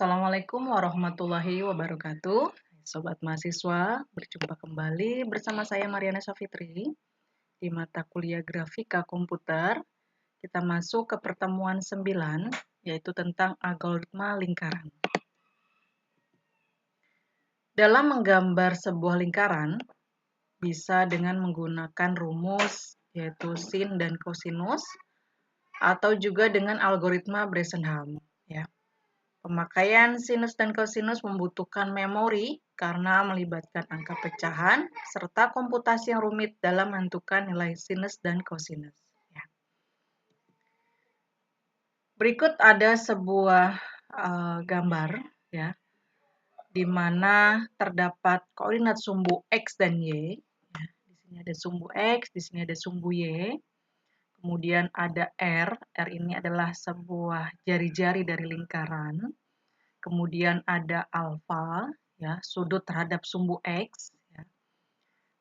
Assalamualaikum warahmatullahi wabarakatuh. Sobat mahasiswa, berjumpa kembali bersama saya Mariana Safitri di mata kuliah Grafika Komputer. Kita masuk ke pertemuan 9, yaitu tentang algoritma lingkaran. Dalam menggambar sebuah lingkaran, bisa dengan menggunakan rumus, yaitu sin dan kosinus, atau juga dengan algoritma Bresenham. Ya. Pemakaian sinus dan kosinus membutuhkan memori karena melibatkan angka pecahan serta komputasi yang rumit dalam menentukan nilai sinus dan kosinus. Ya. Berikut ada sebuah gambar, ya, di mana terdapat koordinat sumbu X dan Y. Ya, di sini ada sumbu X, di sini ada sumbu Y. Kemudian ada R. R ini adalah sebuah jari-jari dari lingkaran. Kemudian ada alfa, ya, sudut terhadap sumbu X. Ya.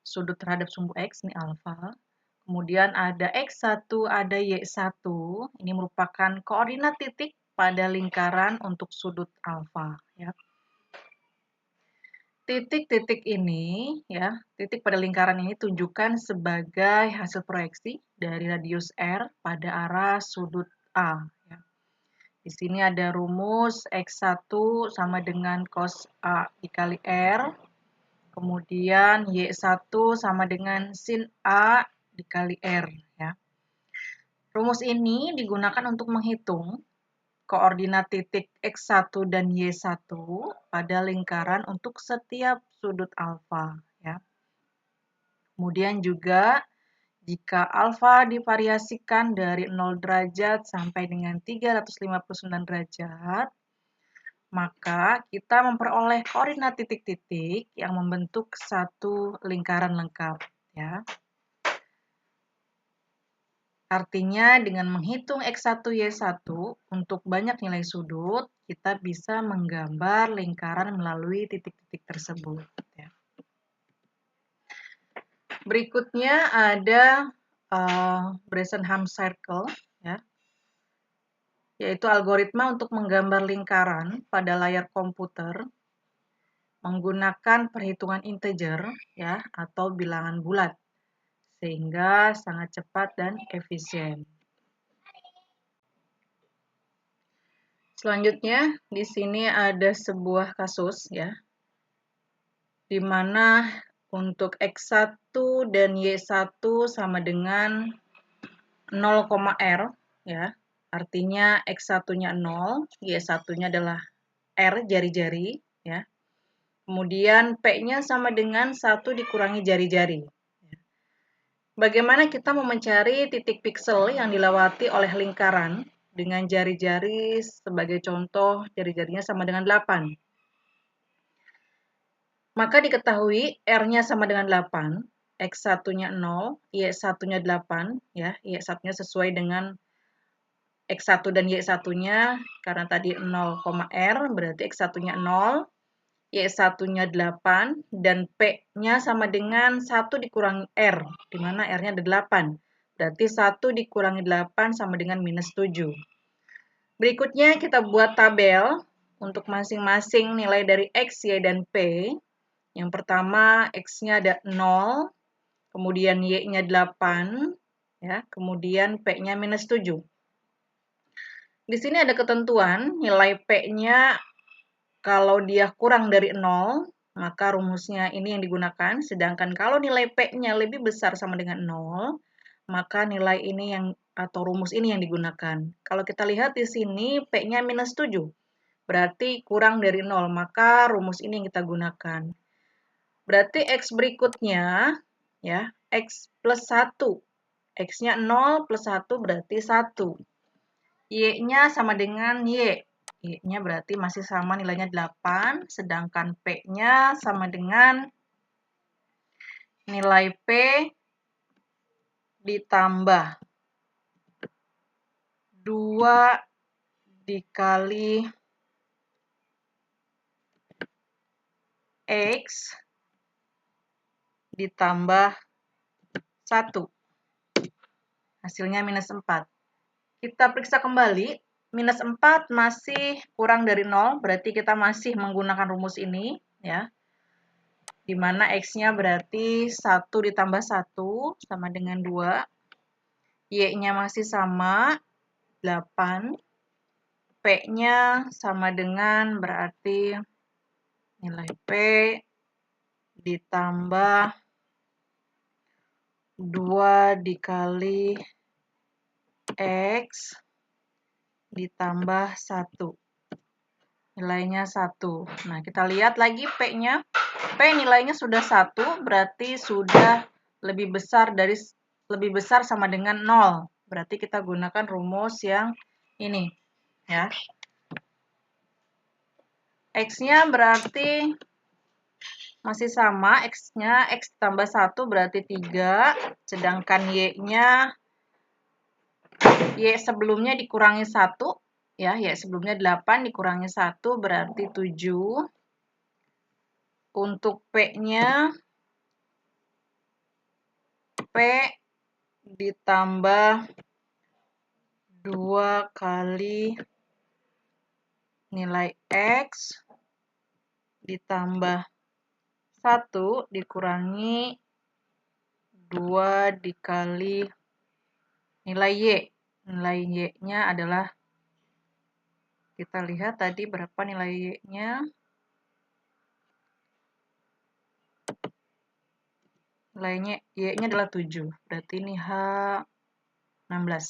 Sudut terhadap sumbu X, ini alfa. Kemudian ada X1, ada Y1. Ini merupakan koordinat titik pada lingkaran untuk sudut alfa. Ya. Titik-titik ini, ya, titik pada lingkaran ini tunjukkan sebagai hasil proyeksi dari radius R pada arah sudut A. Ya. Di sini ada rumus X1 sama dengan cos A dikali R. Kemudian Y1 sama dengan sin A dikali R. Ya. Rumus ini digunakan untuk menghitung koordinat titik X1 dan Y1 pada lingkaran untuk setiap sudut alfa. Ya. Kemudian juga jika alfa divariasikan dari 0 derajat sampai dengan 359 derajat, maka kita memperoleh koordinat titik-titik yang membentuk satu lingkaran lengkap. Ya. Artinya dengan menghitung X1, Y1 untuk banyak nilai sudut, kita bisa menggambar lingkaran melalui titik-titik tersebut. Ya. Berikutnya ada Bresenham Circle, ya, yaitu algoritma untuk menggambar lingkaran pada layar komputer menggunakan perhitungan integer, ya, atau bilangan bulat, sehingga sangat cepat dan efisien. Selanjutnya, di sini ada sebuah kasus, ya, di mana untuk X1 dan Y1 sama dengan 0,R, ya. Artinya X1-nya 0, Y1-nya adalah R jari-jari, ya. Kemudian P-nya sama dengan 1 dikurangi jari-jari. Bagaimana kita mau mencari titik piksel yang dilewati oleh lingkaran dengan jari-jari sebagai contoh jari-jarinya sama dengan 8. Maka diketahui R-nya sama dengan 8, X1-nya 0, Y1-nya 8, ya, Y1-nya sesuai dengan X1 dan Y1-nya, karena tadi 0,R, berarti X1-nya 0, Y1-nya 8, dan P-nya sama dengan 1 dikurangi R, di mana R-nya ada 8. Berarti 1 dikurangi 8 sama dengan minus 7. Berikutnya kita buat tabel untuk masing-masing nilai dari X, Y, dan P. Yang pertama, X-nya ada 0, kemudian Y-nya 8, ya, kemudian P-nya minus 7. Di sini ada ketentuan, nilai P-nya kalau dia kurang dari 0, maka rumusnya ini yang digunakan. Sedangkan kalau nilai P-nya lebih besar sama dengan 0, maka nilai ini atau rumus ini yang digunakan. Kalau kita lihat di sini P-nya minus 7, berarti kurang dari 0, maka rumus ini yang kita gunakan. Berarti X berikutnya, ya, X plus 1. X-nya 0 plus 1 berarti 1. Y-nya sama dengan Y. Y-nya berarti masih sama nilainya 8, sedangkan P-nya sama dengan nilai P ditambah 2 dikali X ditambah 1. Hasilnya minus 4. Kita periksa kembali minus 4 masih kurang dari 0, berarti kita masih menggunakan rumus ini, ya. Di mana X-nya berarti 1 ditambah 1 sama dengan 2. Y-nya masih sama, 8. P-nya sama dengan berarti nilai P ditambah 2 dikali X ditambah 1. Nilainya 1. Nah, kita lihat lagi P-nya. P nilainya sudah 1, berarti sudah lebih besar sama dengan 0. Berarti kita gunakan rumus yang ini, ya. X-nya berarti masih sama, X-nya X tambah 1 berarti 3, sedangkan Y-nya Y sebelumnya dikurangi 1, ya, Y sebelumnya 8 dikurangi 1 berarti 7. Untuk P-nya, P ditambah 2 kali nilai X ditambah 1 dikurangi 2 dikali nilai Y. Nilai Y-nya adalah, kita lihat tadi berapa nilai Y-nya. Nilainya Y-nya adalah 7. Berarti ini H16.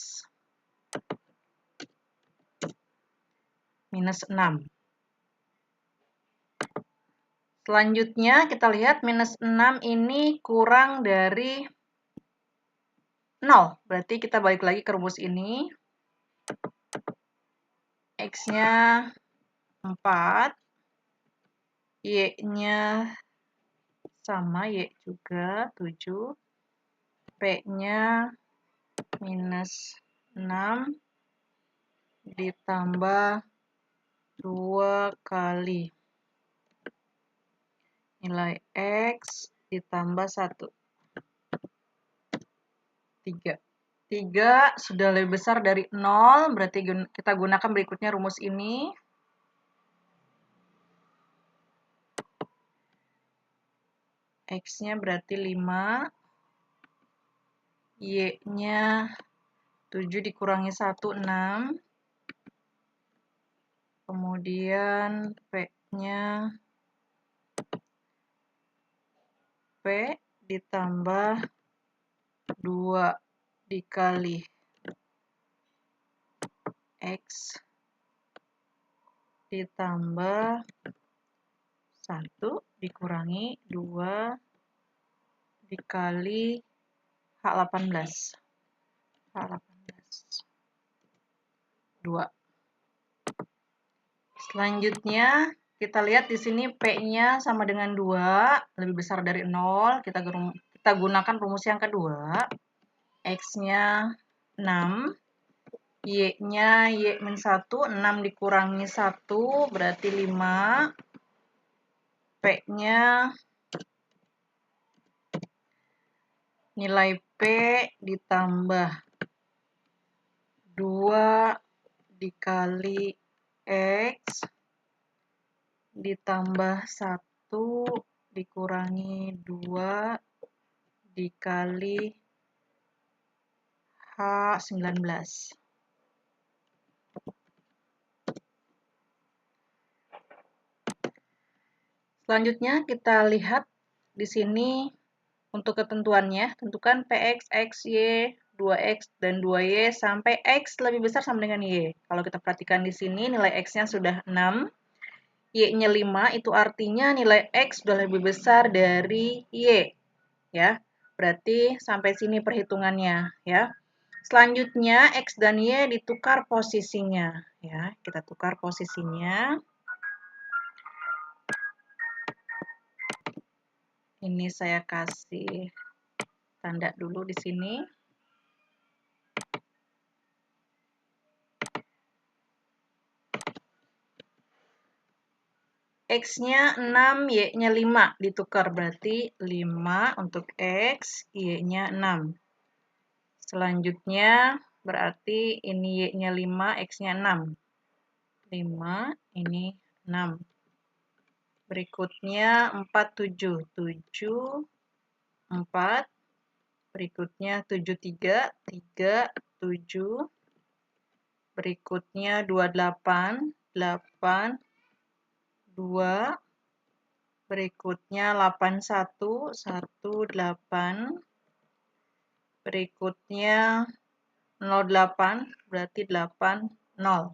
Minus 6. Selanjutnya kita lihat minus 6 ini kurang dari 0. Berarti kita balik lagi ke rumus ini. X-nya 4. Y-nya sama, Y juga 7. P-nya minus 6 ditambah 2 kali nilai X ditambah 1. 3. 3 sudah lebih besar dari 0, berarti kita gunakan berikutnya rumus ini. X-nya berarti 5. Y-nya 7 dikurangi 1, 6. Kemudian P-nya P ditambah 2 dikali X ditambah 1 dikurangi 2 dikali H18. H18. 2. Selanjutnya, kita lihat di sini P-nya sama dengan 2, lebih besar dari 0. Kita gunakan rumus yang kedua. X-nya 6. Y-nya Y-1, 6 dikurangi 1 berarti 5. P-nya nilai P ditambah 2 dikali X ditambah 1 dikurangi 2 dikali H19. Selanjutnya kita lihat di sini untuk ketentuannya, tentukan Px, Xy, 2x, dan 2y sampai x lebih besar sama dengan y. Kalau kita perhatikan di sini nilai x-nya sudah 6, y-nya 5, itu artinya nilai x sudah lebih besar dari y. Ya, berarti sampai sini perhitungannya. Ya. Selanjutnya x dan y ditukar posisinya. Ya, kita tukar posisinya. Ini saya kasih tanda dulu di sini. X-nya 6, Y-nya 5. Ditukar berarti 5 untuk X, Y-nya 6. Selanjutnya berarti ini Y-nya 5, X-nya 6. 5, ini 6. Berikutnya 4, 7. 7, 4. Berikutnya 7, 3. 3, 7. Berikutnya 28. 8, 2. Berikutnya 81. 1, 8. Berikutnya 08, berarti 8, 0.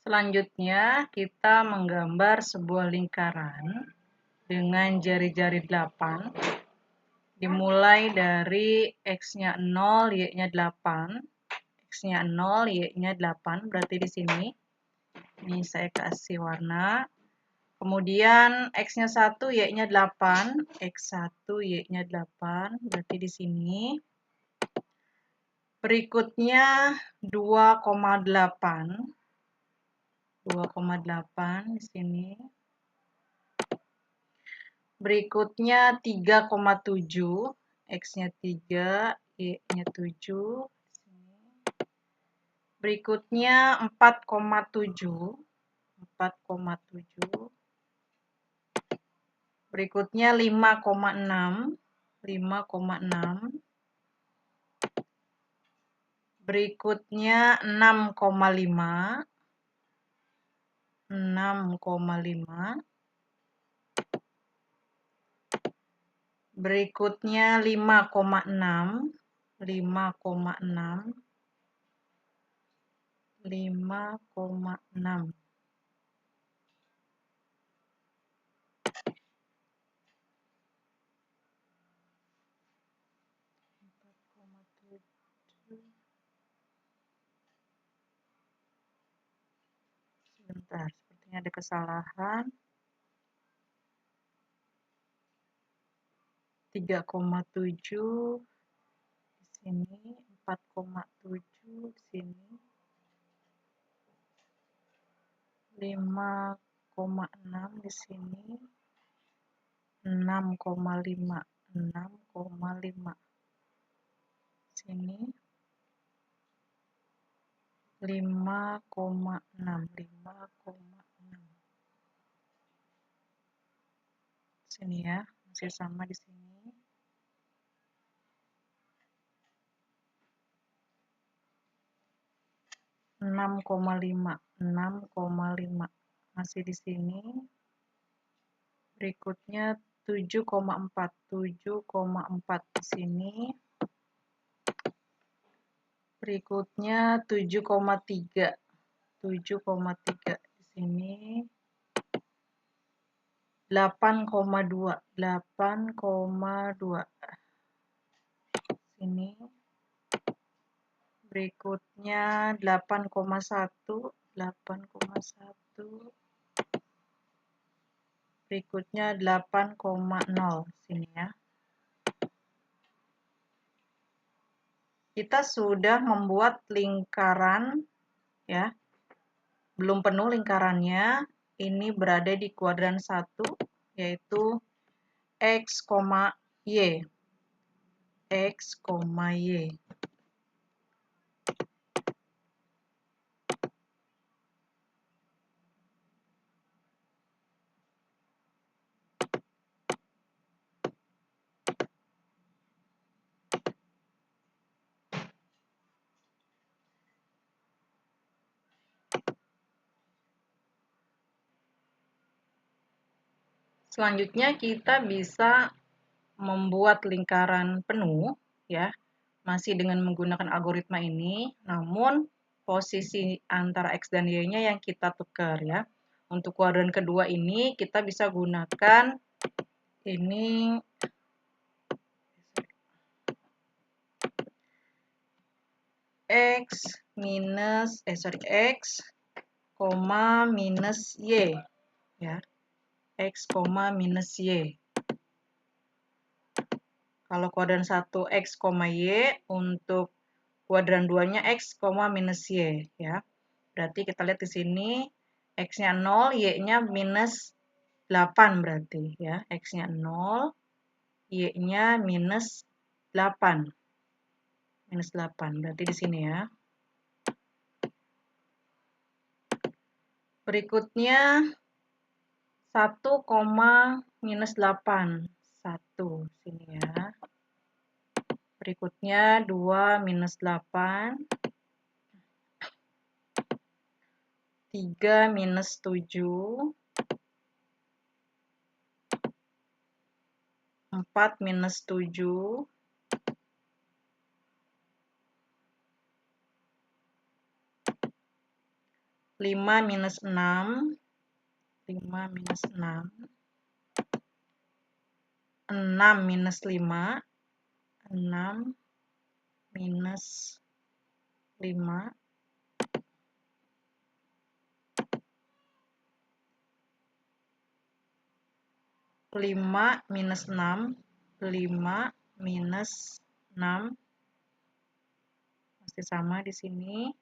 Selanjutnya, kita menggambar sebuah lingkaran dengan jari-jari 8. Dimulai dari X-nya 0, Y-nya 8. X-nya 0, Y-nya 8, berarti di sini. Ini saya kasih warna. Kemudian X-nya 1, Y-nya 8. X1, Y-nya 8, berarti di sini. Berikutnya 2,8. 2,8 di sini. Berikutnya 3,7. X-nya 3, Y-nya 7. Berikutnya 4,7. 4,7. Berikutnya 5,6. 5,6. Berikutnya 6,5. 6,5. Berikutnya 5,6. 5,6. 5,6. Sebentar, sepertinya ada kesalahan. 3,7 di sini, 4,7 di sini, 5,6 di sini, 6,5, 6,5 sini, 5,6, 5,6 sini ya, masih sama di sini. 6,5, 6,5 masih di sini. Berikutnya 7,4, 7,4 di sini. Berikutnya 7,3, 7,3 di sini. 8,2, 8,2 sini. Berikutnya 8,1, 8,1. Berikutnya 8,0 sini ya. Kita sudah membuat lingkaran ya. Belum penuh lingkarannya. Ini berada di kuadran 1 yaitu X, Y. X, Y. Selanjutnya kita bisa membuat lingkaran penuh ya, masih dengan menggunakan algoritma ini, namun posisi antara X dan Y-nya yang kita tukar ya. Untuk kuadran kedua ini kita bisa gunakan ini X, minus Y ya. X, minus Y. Kalau kuadran 1 X, Y, untuk kuadran 2-nya X, minus Y, ya. Berarti kita lihat di sini, X-nya 0, Y-nya minus 8 berarti, ya. X-nya 0, Y-nya minus 8. Minus 8, berarti di sini ya. Berikutnya 1, minus 8. 1, sini ya. Berikutnya 2 minus 8. 3 minus 7. 4 minus 7. 5 minus 6. 5 minus 6. 6 minus 5. 6 minus 5. 5 minus 6. 5 minus 6. Masih sama di sini.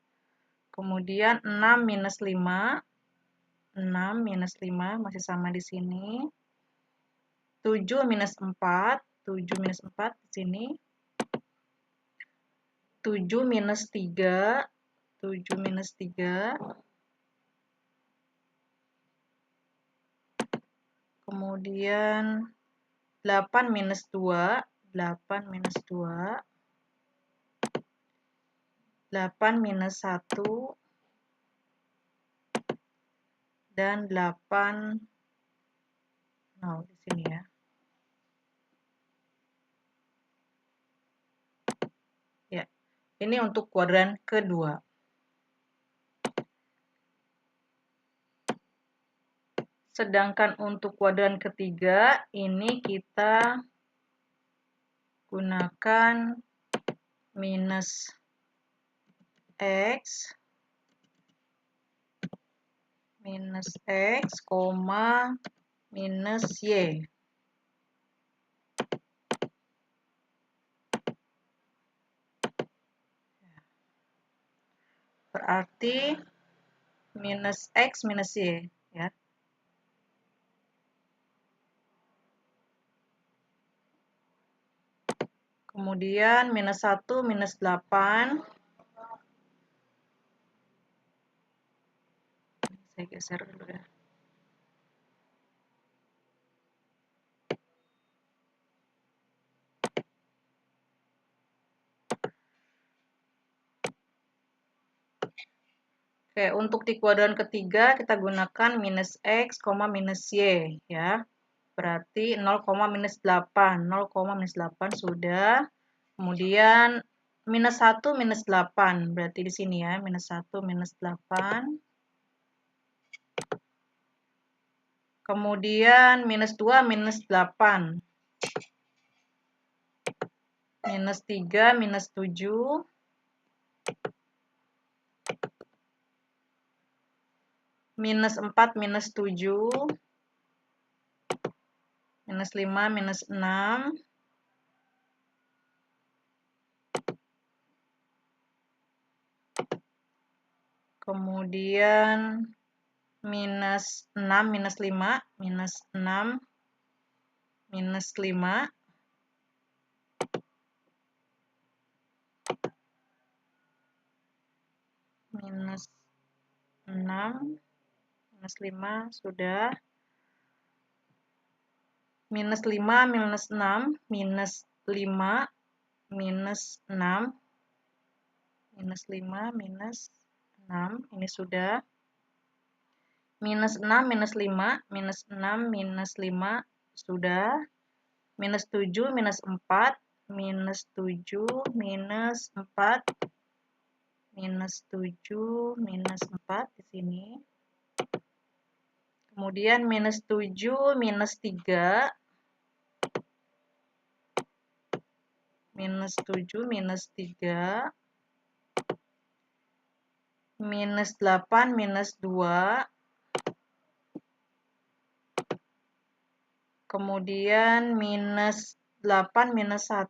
Kemudian 6 minus 5. 6 minus 5 masih sama di sini. 7 minus 4. 7 minus 4 di sini. 7 minus 3. 7 minus 3. Kemudian 8 minus 2. 8 minus 2. 8 minus 1. Dan 8 di sini ya. Ya, ini untuk kuadran kedua. Sedangkan untuk kuadran ketiga, ini kita gunakan minus X, minus X, minus Y. Berarti minus X minus Y, ya. Kemudian minus 1 minus 8. Saya geser dulu ya. Oke, untuk di kuadran ketiga kita gunakan minus X, minus Y, ya. Berarti 0, minus 8. 0, minus 8 sudah. Kemudian minus 1 minus 8. Berarti di sini ya, minus 1 minus 8. Kemudian minus 2 minus 8. Minus 3 minus 7. Minus 4 minus 7. Minus 5 minus 6. Kemudian minus 6 minus 5. Minus 6 minus 5. Minus 6 minus 5 sudah. Minus 5 minus 6 minus 5 minus 6 minus 5 minus 6 ini sudah. Minus 6 minus 5 minus 6 minus 5 sudah. Minus 7 minus 4 minus 7 minus 4 minus 7 minus 4 di sini. Kemudian minus 7 minus 3. Minus 7 minus 3. Minus 8 minus 2. Kemudian minus 8 minus 1.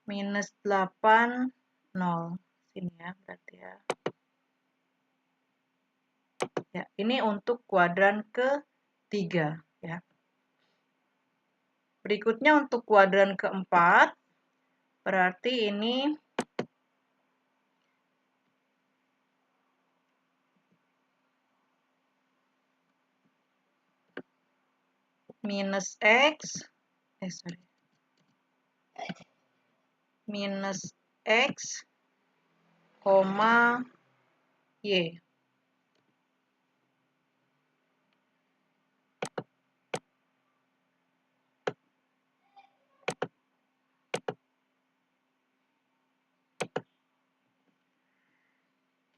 minus 8, 0. Sini ya, berarti ya. Ya, ini untuk kuadran ketiga, ya. Berikutnya untuk kuadran keempat, berarti ini minus X, minus X, koma, Y.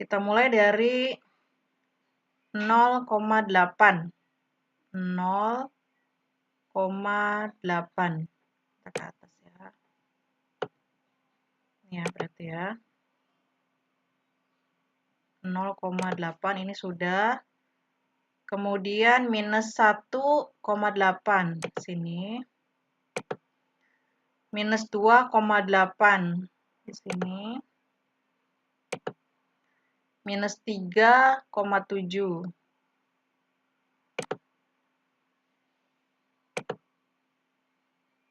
Kita mulai dari 0,8. 0,8. Kita ke atas ya. Ya, berarti ya. 0,8 ini sudah. Kemudian minus 1,8 sini. Minus 2,8 di sini. Minus 3,7.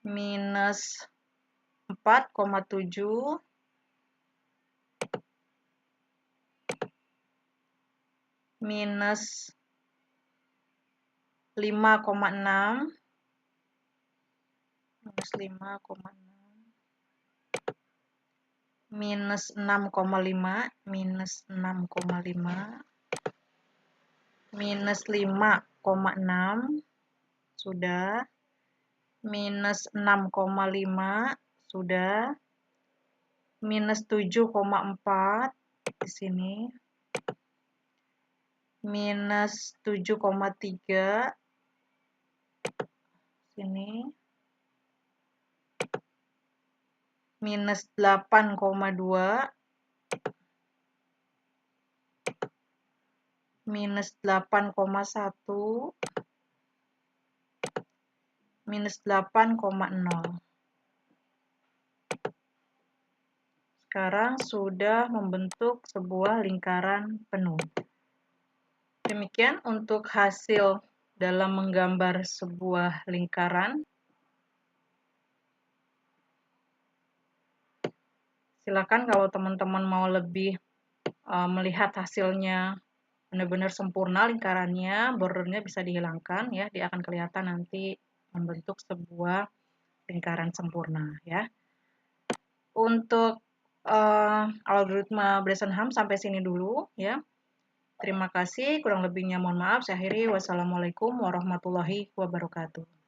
Minus 4,7. Minus 5,6. Minus 5,6. Minus 6,5. Minus 6,5. Minus 5,6. Sudah. Minus 6,5. Sudah. Minus 7,4 di sini. Minus 7,3 sini. Minus 8,2. Minus 8,1. Minus 8,0. Sekarang sudah membentuk sebuah lingkaran penuh. Demikian untuk hasil dalam menggambar sebuah lingkaran. Silakan kalau teman-teman mau lebih melihat hasilnya benar-benar sempurna lingkarannya, bordernya bisa dihilangkan ya, dia akan kelihatan nanti membentuk sebuah lingkaran sempurna ya. Untuk algoritma Bresenham sampai sini dulu ya. Terima kasih, kurang lebihnya mohon maaf. Saya akhiri. Wassalamualaikum warahmatullahi wabarakatuh.